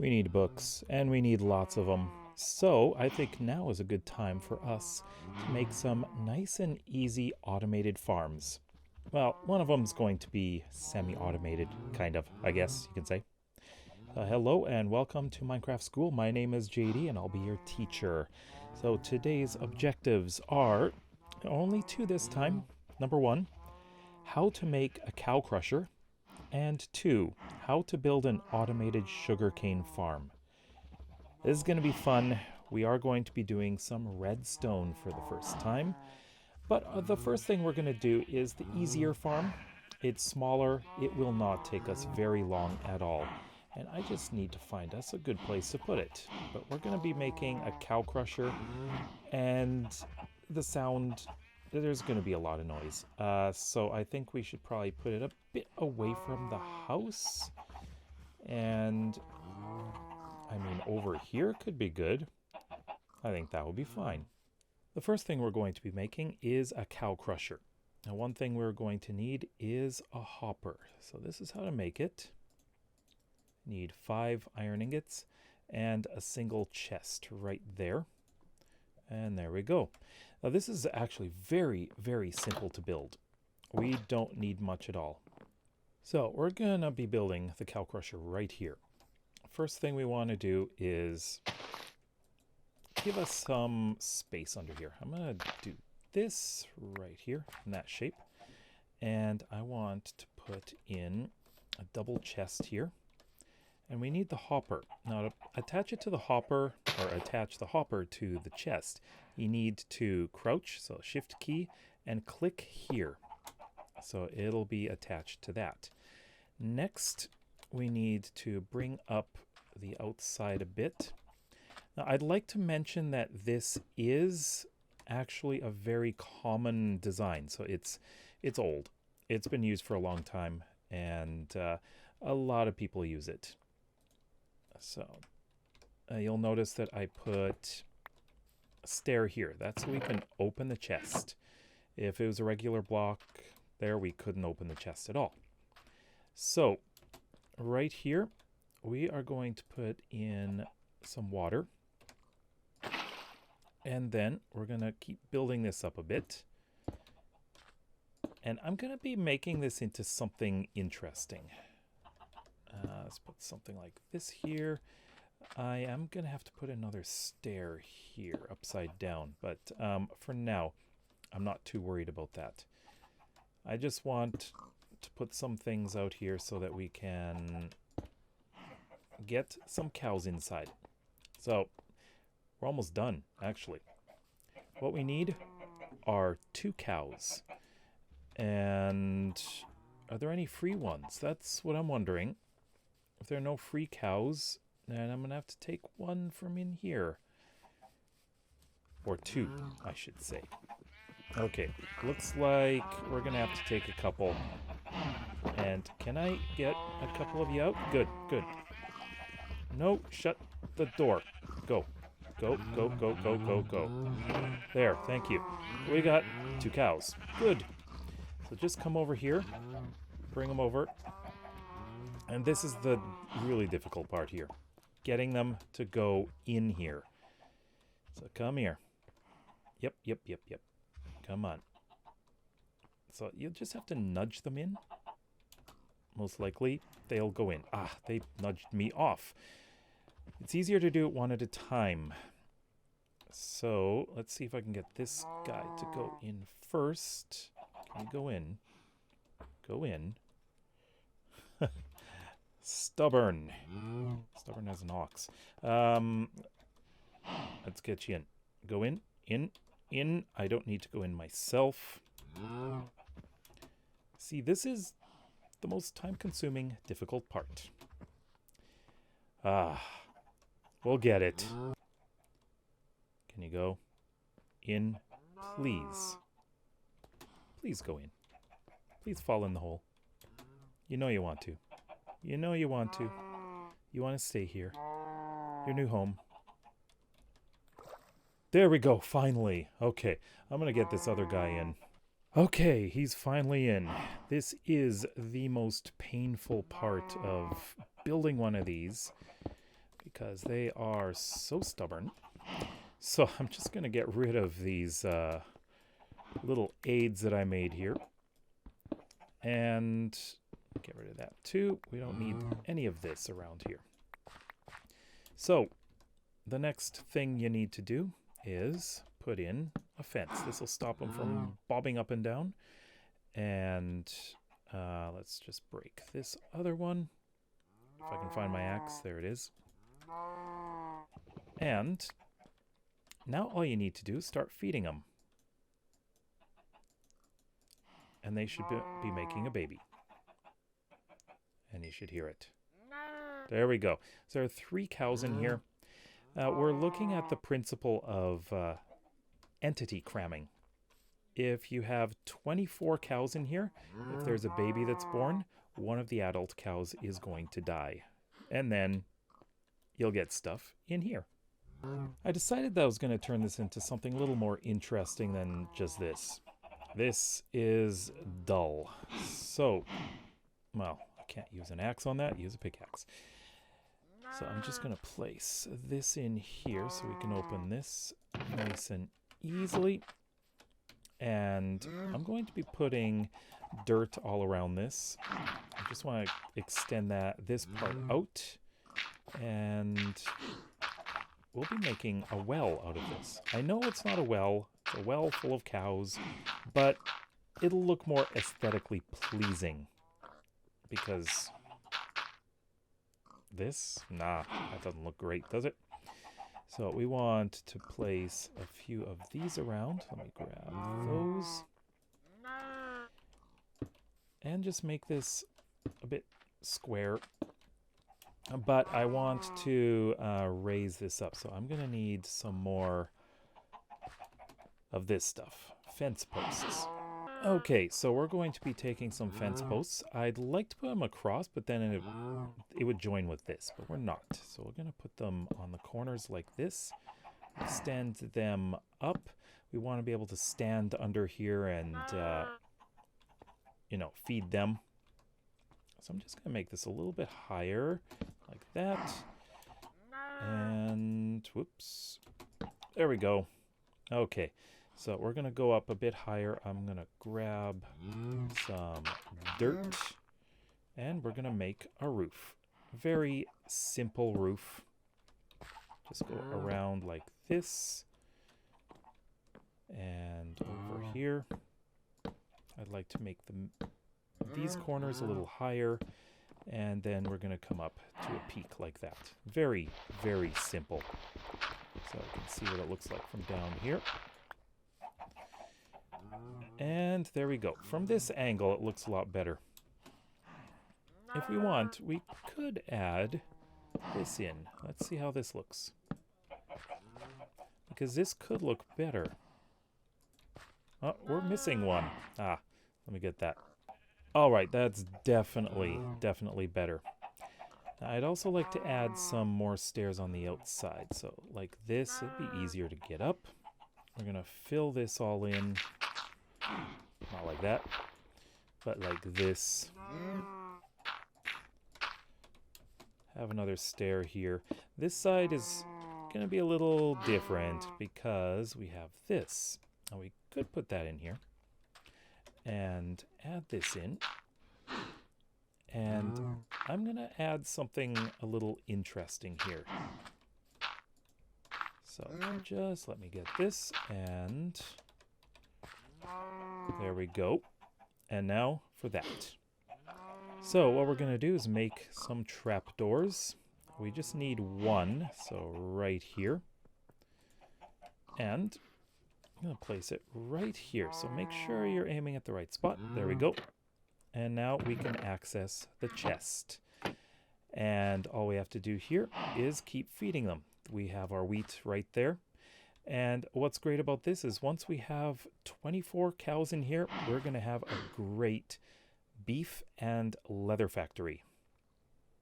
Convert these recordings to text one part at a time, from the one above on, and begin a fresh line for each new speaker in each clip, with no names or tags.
We need books, and we need lots of them. So I think now is a good time for us to make some nice and easy automated farms. Well, one of them's going to be semi-automated, kind of, I guess you can say. Hello and welcome to Minecraft School. My name is JD and I'll be your teacher. So today's objectives are only two this time. Number one, how to make a cow crusher. And two, how to build an automated sugarcane farm. This is going to be fun. We are going to be doing some redstone for the first time. But the first thing we're going to do is the easier farm. It's smaller. It will not take us very long at all. And I just need to find us a good place to put it. But we're going to be making a cow crusher. And the sound, there's going to be a lot of noise. So I think we should probably put it a bit away from the house. And I mean, over here could be good. I think that would be fine. The first thing we're going to be making is a cow crusher. Now, one thing we're going to need is a hopper. So this is how to make it. Need 5 iron ingots and a single chest right there. And there we go. Now this is actually very, very simple to build. We don't need much at all. So we're gonna be building the cow crusher right here. First thing we want to do is give us some space under here. I'm gonna do this right here in that shape. And I want to put in a double chest here. And we need the hopper. Now to attach it to the hopper, or attach the hopper to the chest, you need to crouch, so shift key, and click here. So it'll be attached to that. Next, we need to bring up the outside a bit. Now I'd like to mention that this is actually a very common design. So it's old. It's been used for a long time, and a lot of people use it. So you'll notice that I put a stair here. That's so we can open the chest. If it was a regular block there, we couldn't open the chest at all. So right here, we are going to put in some water. And then we're going to keep building this up a bit. And I'm going to be making this into something interesting. Let's put something like this here. I am going to have to put another stair here upside down. But for now, I'm not too worried about that. I just want to put some things out here so that we can get some cows inside. So we're almost done, actually. What we need are 2 cows. And are there any free ones? That's what I'm wondering. If there are no free cows, then I'm going to have to take one from in here. Or 2, I should say. Okay, looks like we're going to have to take a couple. And can I get a couple of you out? Good, good. No, shut the door. Go. Go, go, go, go, go, go. There, thank you. We got 2 cows. Good. So just come over here. Bring them over. And this is the really difficult part here. Getting them to go in here. So come here. Yep, yep, yep, yep. Come on. So you just have to nudge them in. Most likely they'll go in. Ah, they nudged me off. It's easier to do it one at a time. So let's see if I can get this guy to go in first. Can you go in? Go in. Stubborn. Stubborn as an ox. Let's get you in. Go in, in, in. I don't need to go in myself. See, this is the most time-consuming, difficult part. Ah, we'll get it. Can you go in, please? Please go in. Please fall in the hole. You know you want to. You know you want to. You want to stay here. Your new home. There we go, finally. Okay, I'm going to get this other guy in. Okay, he's finally in. This is the most painful part of building one of these. because they are so stubborn. So I'm just going to get rid of these little aids that I made here. And get rid of that too. We don't need any of this around here. So the next thing you need to do is put in a fence. This will stop them from bobbing up and down. And let's just break this other one. If I can find my axe, there it is. And now all you need to do is start feeding them. And they should be making a baby. And you should hear it. There we go. So there are 3 cows in here. We're looking at the principle of entity cramming. If you have 24 cows in here, if there's a baby that's born, one of the adult cows is going to die. And then you'll get stuff in here. I decided that I was going to turn this into something a little more interesting than just this. This is dull. So, well, I can't use an axe on that. Use a pickaxe. So I'm just going to place this in here so we can open this nice and easily. And I'm going to be putting dirt all around this. I just want to extend this part out. And we'll be making a well out of this. I know it's not a well. It's a well full of cows. But it'll look more aesthetically pleasing. Because this? Nah, that doesn't look great, does it? So we want to place a few of these around. Let me grab those. And just make this a bit square. But I want to raise this up. So I'm going to need some more of this stuff. Fence posts. Okay, so we're going to be taking some fence posts. I'd like to put them across, but then it would join with this, but we're not. So we're going to put them on the corners like this, extend them up. We want to be able to stand under here and, you know, feed them. So I'm just going to make this a little bit higher, like that. And, whoops, there we go. Okay. So we're going to go up a bit higher. I'm going to grab some dirt and we're going to make a roof. Very simple roof. Just go around like this and over here. I'd like to make these corners a little higher and then we're going to come up to a peak like that. Very, very simple. So I can see what it looks like from down here. And there we go. From this angle, it looks a lot better. If we want, we could add this in. Let's see how this looks. Because this could look better. Oh, we're missing one. Ah, let me get that. All right, that's definitely better. Now, I'd also like to add some more stairs on the outside. So like this, it'd be easier to get up. We're going to fill this all in. Not like that, but like this. Have another stair here. This side is going to be a little different because we have this. Now we could put that in here and add this in. And I'm going to add something a little interesting here. So just let me get this and there we go. And now for that. So what we're going to do is make some trapdoors. We just need one, so right here. And I'm going to place it right here. So make sure you're aiming at the right spot. There we go. And now we can access the chest. And all we have to do here is keep feeding them. We have our wheat right there. And what's great about this is once we have 24 cows in here, we're going to have a great beef and leather factory.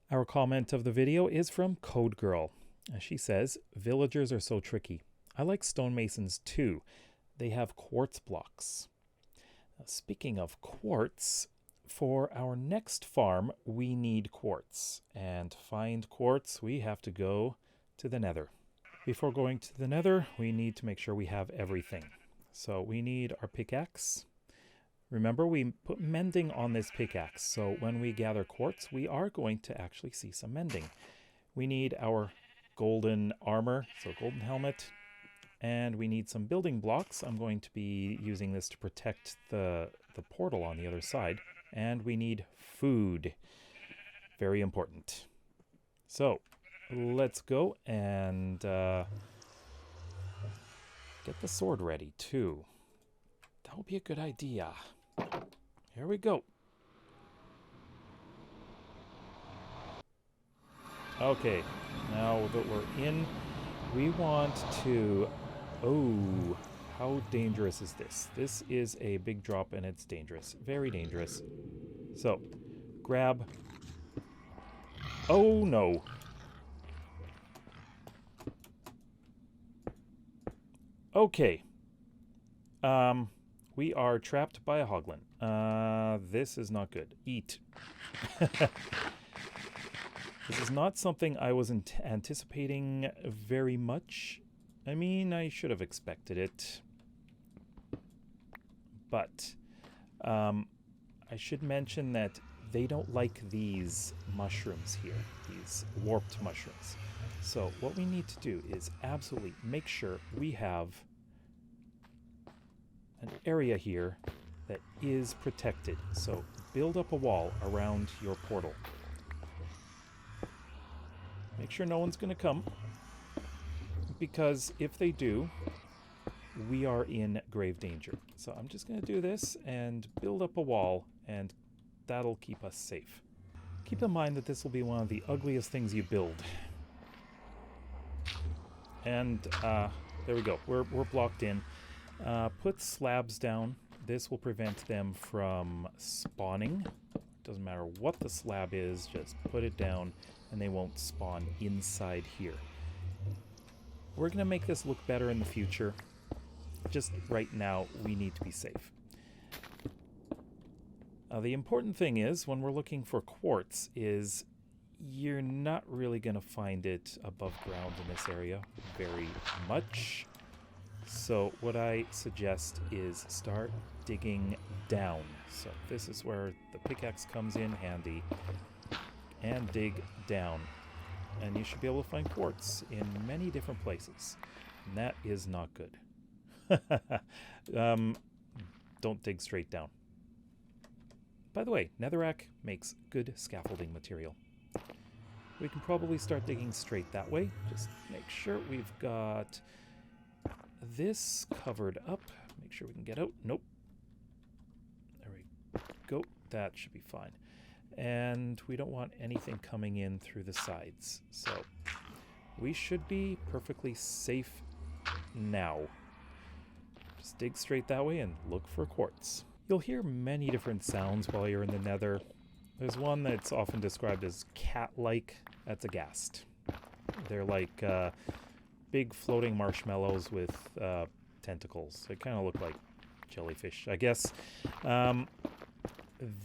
Our comment of the video is from Code Girl. She says, villagers are so tricky. I like stonemasons too. They have quartz blocks. Now, speaking of quartz, for our next farm, we need quartz. And to find quartz, we have to go to the Nether. Before going to the Nether, we need to make sure we have everything. So we need our pickaxe. Remember, we put mending on this pickaxe, so when we gather quartz, we are going to actually see some mending. We need our golden armor, so golden helmet, and we need some building blocks. I'm going to be using this to protect the portal on the other side. And we need food. Very important. So, let's go and get the sword ready, too. That would be a good idea. Here we go. Okay, now that we're in, we want to... Oh, how dangerous is this? This is a big drop and it's dangerous. Very dangerous. So, grab... Oh, no. Okay. We are trapped by a hoglin. This is not good. Eat. This is not something I was anticipating very much. I mean, I should have expected it. But I should mention that they don't like these mushrooms here, these warped mushrooms. So what we need to do is absolutely make sure we have an area here that is protected. So build up a wall around your portal. Make sure no one's going to come, because if they do, we are in grave danger. So I'm just going to do this and build up a wall, and that'll keep us safe. Keep in mind that this will be one of the ugliest things you build. And there we go. We're blocked in. Put slabs down. This will prevent them from spawning. Doesn't matter what the slab is, just put it down and they won't spawn inside here. We're going to make this look better in the future. Just right now, we need to be safe. The important thing is, when we're looking for quartz, is you're not really going to find it above ground in this area very much. So what I suggest is start digging down. So this is where the pickaxe comes in handy. And dig down. And you should be able to find quartz in many different places. And that is not good. Don't dig straight down. By the way, netherrack makes good scaffolding material. We can probably start digging straight that way. Just make sure we've got this covered up. Make sure we can get out. Nope. There we go. That should be fine. And we don't want anything coming in through the sides. So we should be perfectly safe now. Just dig straight that way and look for quartz. You'll hear many different sounds while you're in the Nether. There's one that's often described as cat-like. That's a ghast. They're like big floating marshmallows with tentacles. They kind of look like jellyfish, I guess.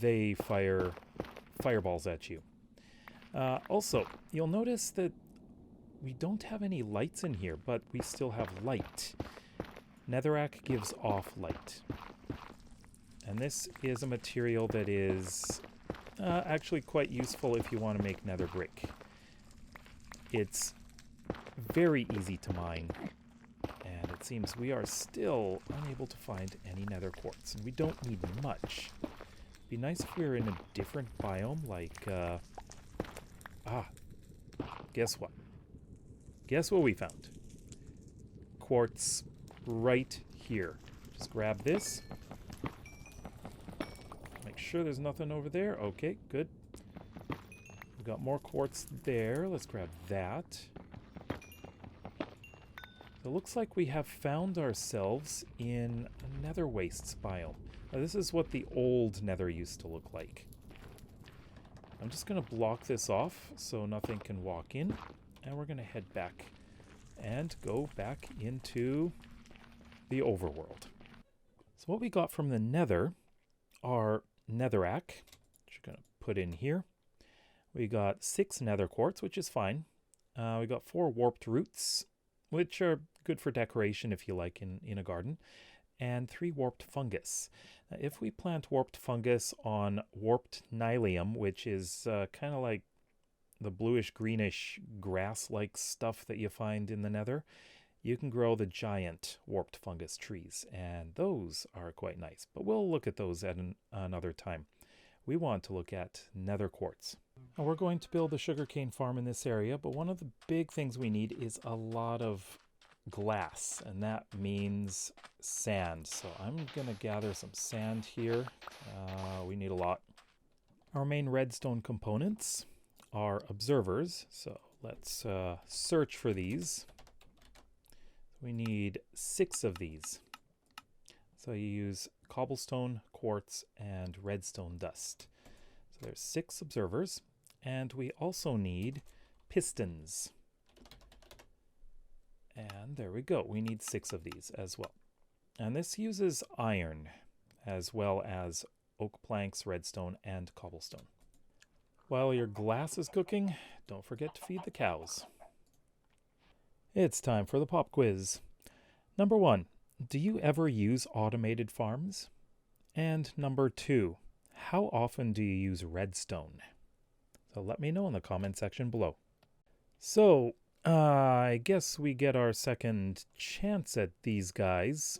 They fire fireballs at you. Also, you'll notice that we don't have any lights in here, but we still have light. Netherrack gives off light. And this is a material that is actually quite useful if you want to make nether brick. It's very easy to mine, and it seems we are still unable to find any nether quartz, and we don't need much. Be nice if we were in a different biome, like, guess what? Guess what we found? Quartz right here. Just grab this. Make sure there's nothing over there. Okay, good. We've got more quartz there. Let's grab that. So it looks like we have found ourselves in a nether wastes biome. Now, this is what the old nether used to look like. I'm just going to block this off so nothing can walk in. And we're going to head back and go back into the overworld. So what we got from the nether are netherrack, which we're going to put in here. We got 6 nether quartz, which is fine. We got 4 warped roots, which are good for decoration if you like in a garden, and 3 warped fungus. Now, if we plant warped fungus on warped nylium, which is kind of like the bluish-greenish grass-like stuff that you find in the Nether, you can grow the giant warped fungus trees, and those are quite nice. But we'll look at those at another time. We want to look at nether quartz. Now we're going to build a sugarcane farm in this area, but one of the big things we need is a lot of glass, and that means sand. So I'm gonna gather some sand here. We need a lot. Our main redstone components are observers, so let's search for these. We need 6 of these. So you use cobblestone, quartz, and redstone dust. So there's 6 observers, and we also need pistons. And there we go. We need 6 of these as well. And this uses iron as well as oak planks, redstone, and cobblestone. While your glass is cooking, don't forget to feed the cows. It's time for the pop quiz. Number 1, do you ever use automated farms? And number 2, how often do you use redstone? So let me know in the comment section below. So, I guess we get our second chance at these guys.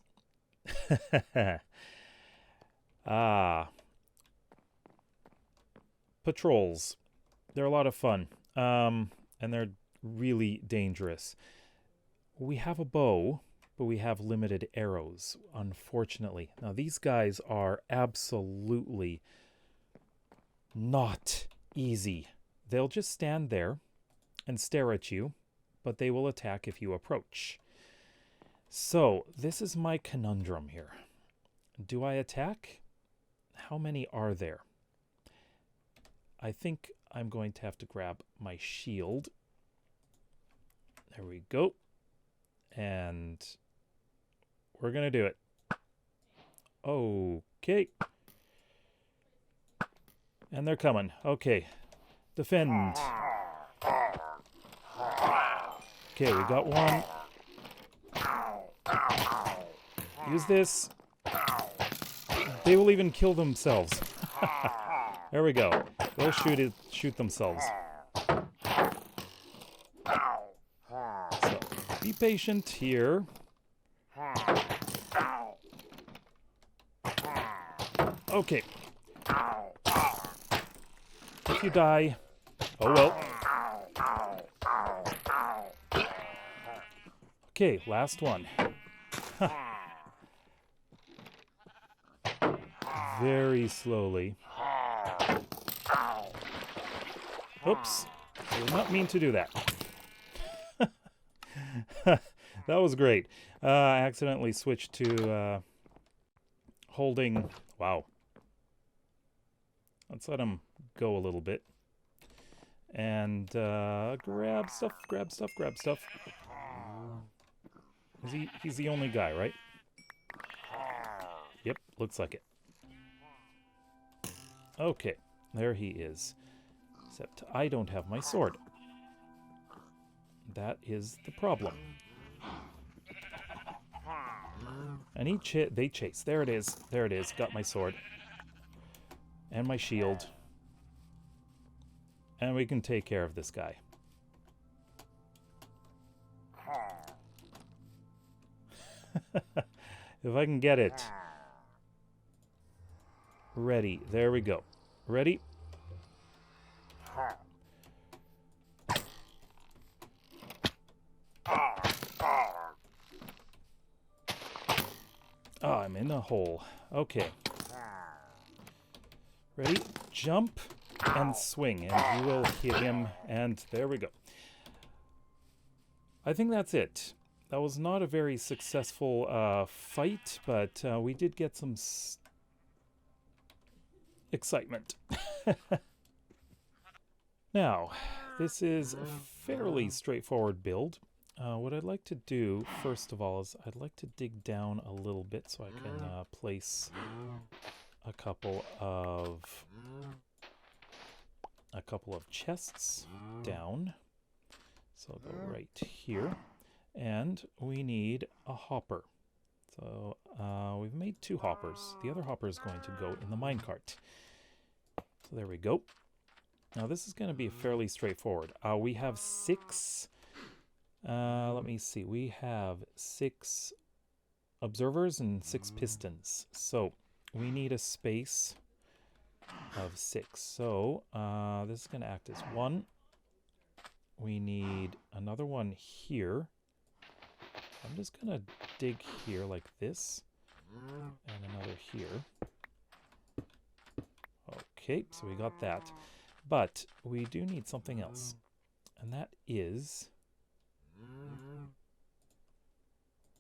Patrols. They're a lot of fun. And they're really dangerous. We have a bow, but we have limited arrows, unfortunately. Now, these guys are absolutely not easy. They'll just stand there and stare at you, but they will attack if you approach. So, this is my conundrum here. Do I attack? How many are there? I think I'm going to have to grab my shield. There we go. And we're going to do it. Okay. And they're coming. Okay. Defend. Okay, we got one. Use this. They will even kill themselves. There we go. They'll shoot themselves. So, be patient here. Okay. If you die, oh well. Okay, last one. Very slowly. Oops. I did not mean to do that. That was great. I accidentally switched to holding... Wow. Let's let him go a little bit. And grab stuff. He's the only guy, right? Yep, looks like it. Okay, there he is. Except I don't have my sword. That is the problem. And they chase. There it is. There it is. Got my sword. And my shield. And we can take care of this guy. If I can get it. Ready. There we go. Ready? Oh, I'm in a hole. Okay. Ready? Jump and swing. And you will hit him. And there we go. I think that's it. That was not a very successful fight, but we did get some excitement. Now, this is a fairly straightforward build. What I'd like to do, first of all, is I'd like to dig down a little bit so I can place a couple of chests down. So I'll go right here. And we need a hopper. So we've made 2 hoppers. The other hopper is going to go in the minecart. So there we go. Now this is going to be fairly straightforward. We have 6, let me see, we have 6 observers and 6 pistons. So we need a space of 6. So this is going to act as 1. We need another one here. I'm just going to dig here like this. And another here. Okay, so we got that. But we do need something else. And that is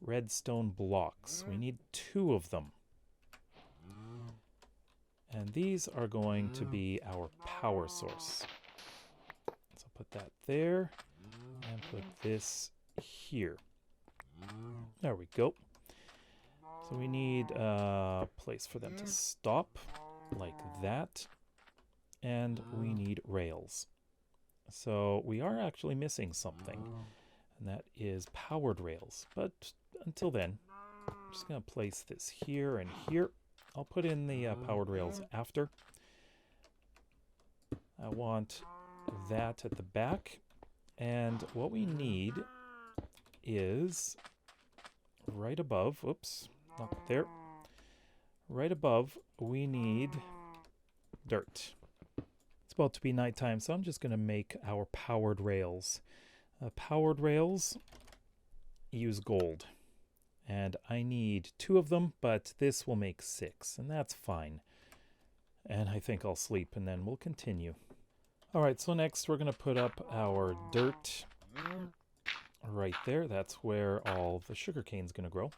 redstone blocks. We need 2 of them. And these are going to be our power source. So put that there and put this here. There we go. So we need a place for them to stop like that. And we need rails. So we are actually missing something. And that is powered rails. But until then, I'm just going to place this here and here. I'll put in the powered rails after. I want that at the back. And what we need is right above, oops, not there. Right above, we need dirt. It's about to be nighttime, so I'm just going to make our powered rails. Powered rails use gold. And I need 2 of them, but this will make 6, and that's fine. And I think I'll sleep, and then we'll continue. Alright, so next we're going to put up our dirt right there. That's where all the sugarcane's going to grow.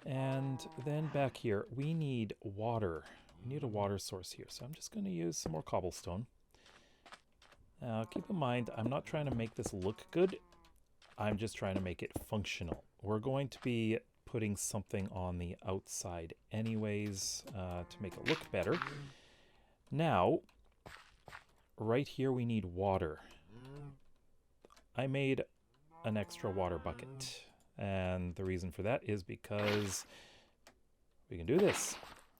And then back here, we need water. We need a water source here, so I'm just going to use some more cobblestone. Now, keep in mind, I'm not trying to make this look good. I'm just trying to make it functional. We're going to be putting something on the outside anyways to make it look better. Now, right here we need water. I made an extra water bucket. And the reason for that is because we can do this.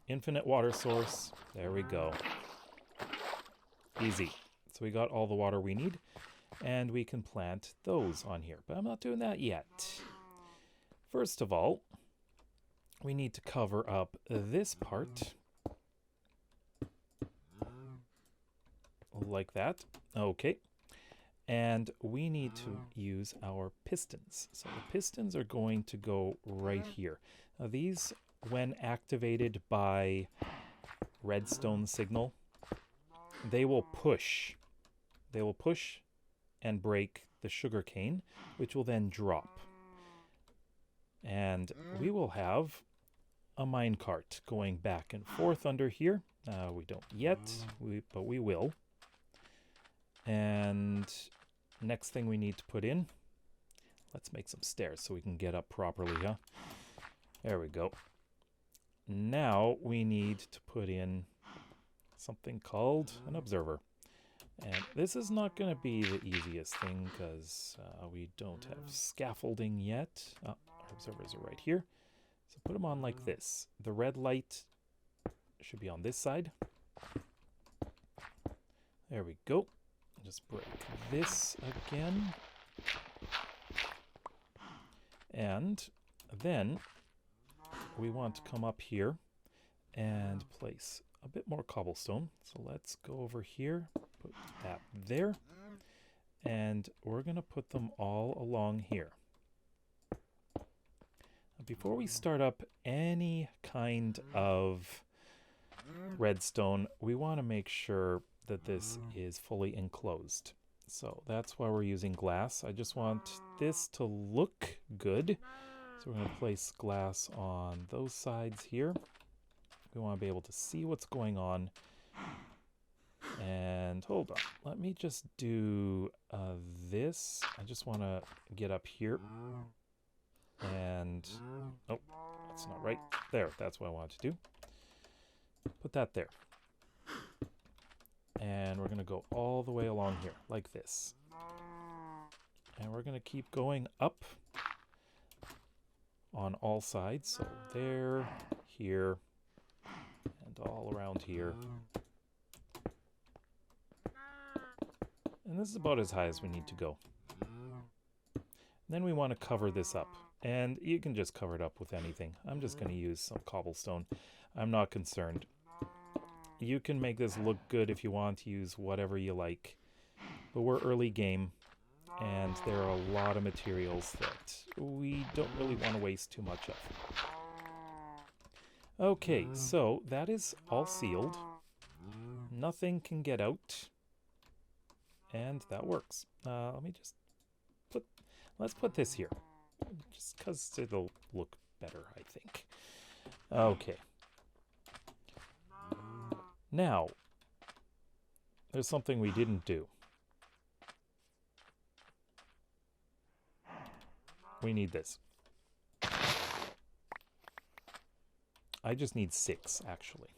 Infinite water source. There we go. Easy. So we got all the water we need. And we can plant those on here. But I'm not doing that yet. First of all, we need to cover up this part. Like that. Okay. And we need to use our pistons. So the pistons are going to go right here. Now these, when activated by redstone signal, they will push. They will push and break the sugarcane, which will then drop. And we will have a minecart going back and forth under here. We don't yet, but we will. And next thing we need to put in, let's make some stairs so we can get up properly, huh? There we go. Now we need to put in something called an observer. And this is not going to be the easiest thing because we don't have scaffolding yet. Our observers are right here. So put them on like this. The red light should be on this side. There we go. Just break this again. And then we want to come up here and place a bit more cobblestone. So let's go over here, put that there, and we're going to put them all along here. Before we start up any kind of redstone, we want to make sure that this is fully enclosed. So that's why we're using glass. I just want this to look good. So we're going to place glass on those sides here. We want to be able to see what's going on. And hold on, let me just do this. I just want to get up here. And, oh, that's not right. There, that's what I wanted to do. Put that there. And we're going to go all the way along here, like this. And we're going to keep going up on all sides. So there, here, and all around here. And this is about as high as we need to go. Then we want to cover this up. And you can just cover it up with anything. I'm just going to use some cobblestone. I'm not concerned. You can make this look good if you want. Use whatever you like. But we're early game. And there are a lot of materials that we don't really want to waste too much of. Okay, so that is all sealed. Nothing can get out. And that works. Let's put this here. Just because it'll look better, I think. Okay. Now, there's something we didn't do. We need this. I just need 6, actually.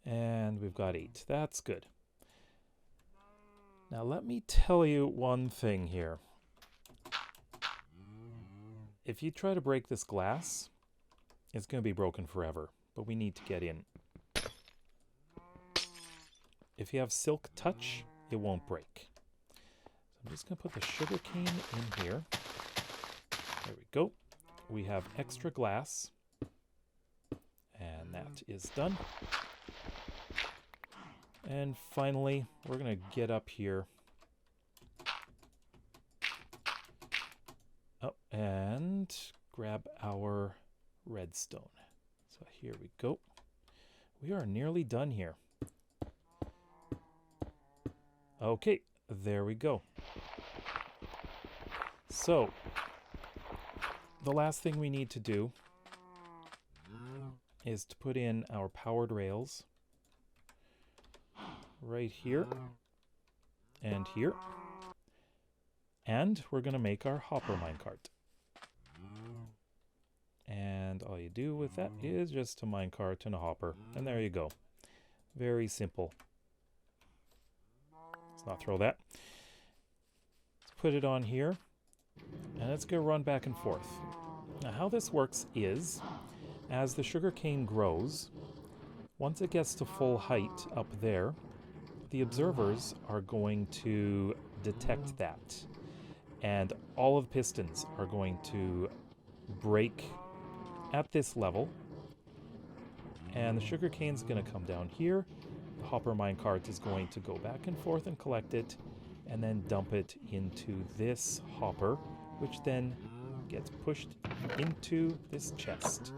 And we've got 8. That's good. Now let me tell you one thing here. If you try to break this glass, it's going to be broken forever. But we need to get in. If you have silk touch, it won't break. I'm just going to put the sugarcane in here. There we go. We have extra glass. And that is done. And finally, we're going to get up here. Oh, and grab our redstone. So here we go. We are nearly done here. Okay, there we go. So, the last thing we need to do is to put in our powered rails right here and here. And we're going to make our hopper minecart. And all you do with that is just a minecart and a hopper. And there you go. Very simple. Let's not throw that. Let's put it on here. And it's going to run back and forth. Now how this works is, as the sugarcane grows, once it gets to full height up there, the observers are going to detect that. And all of the pistons are going to break at this level. And the sugarcane's going to come down here. The hopper minecart is going to go back and forth and collect it, and then dump it into this hopper, which then gets pushed into this chest.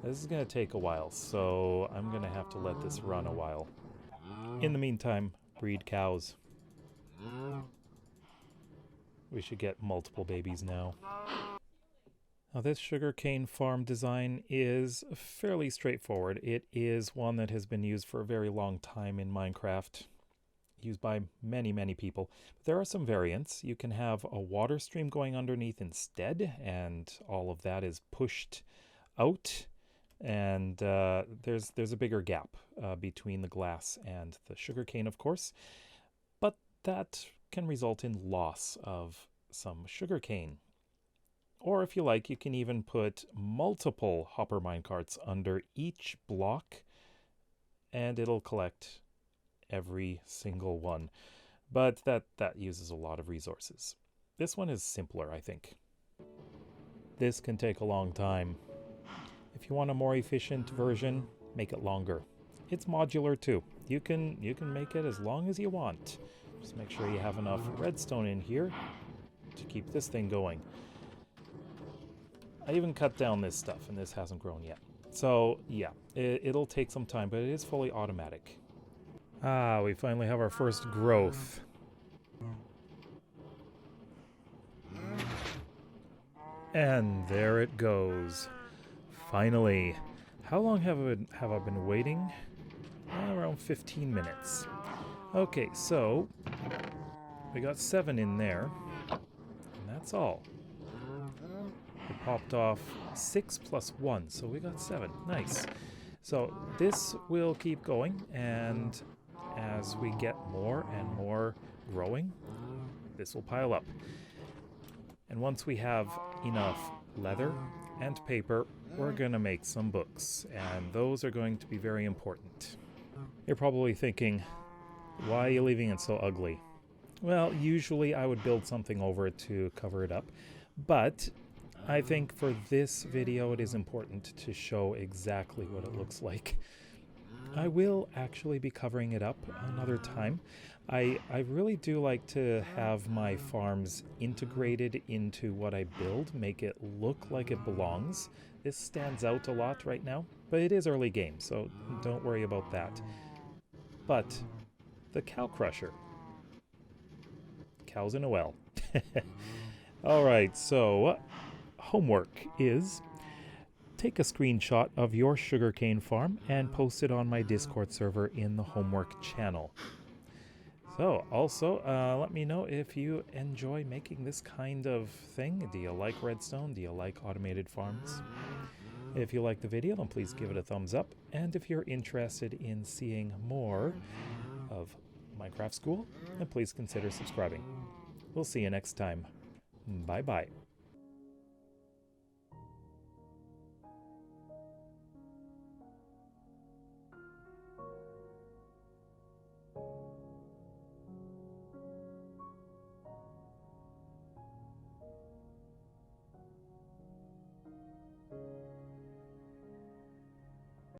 This is going to take a while, so I'm going to have to let this run a while. In the meantime, breed cows. We should get multiple babies now. Now this sugarcane farm design is fairly straightforward. It is one that has been used for a very long time in Minecraft. Used by many, many people. But there are some variants. You can have a water stream going underneath instead, and all of that is pushed out. And there's a bigger gap between the glass and the sugarcane, of course. But that can result in loss of some sugarcane. Or if you like, you can even put multiple hopper minecarts under each block, and it'll collect every single one. But that uses a lot of resources. This one is simpler, I think. This can take a long time. If you want a more efficient version, make it longer. It's modular too. You can make it as long as you want. Just make sure you have enough redstone in here to keep this thing going. I even cut down this stuff, and this hasn't grown yet. So yeah, it'll take some time, but it is fully automatic. Ah, we finally have our first growth. And there it goes. Finally. How long have I been waiting? Around 15 minutes. Okay, so we got 7 in there, and that's all. It popped off 6 plus 1, so we got 7. Nice. So this will keep going, and as we get more and more growing, this will pile up. And once we have enough leather and paper, we're going to make some books, and those are going to be very important. You're probably thinking, why are you leaving it so ugly? Well, usually I would build something over it to cover it up, but I think for this video it is important to show exactly what it looks like. I will actually be covering it up another time. I really do like to have my farms integrated into what I build, make it look like it belongs. This stands out a lot right now, but it is early game, so don't worry about that. But the cow crusher. Cows in a well. Alright, so homework is take a screenshot of your sugarcane farm and post it on my Discord server in the homework channel. So, also, let me know if you enjoy making this kind of thing. Do you like redstone? Do you like automated farms? If you like the video, then please give it a thumbs up. And if you're interested in seeing more of Minecraft School, then please consider subscribing. We'll see you next time. Bye-bye.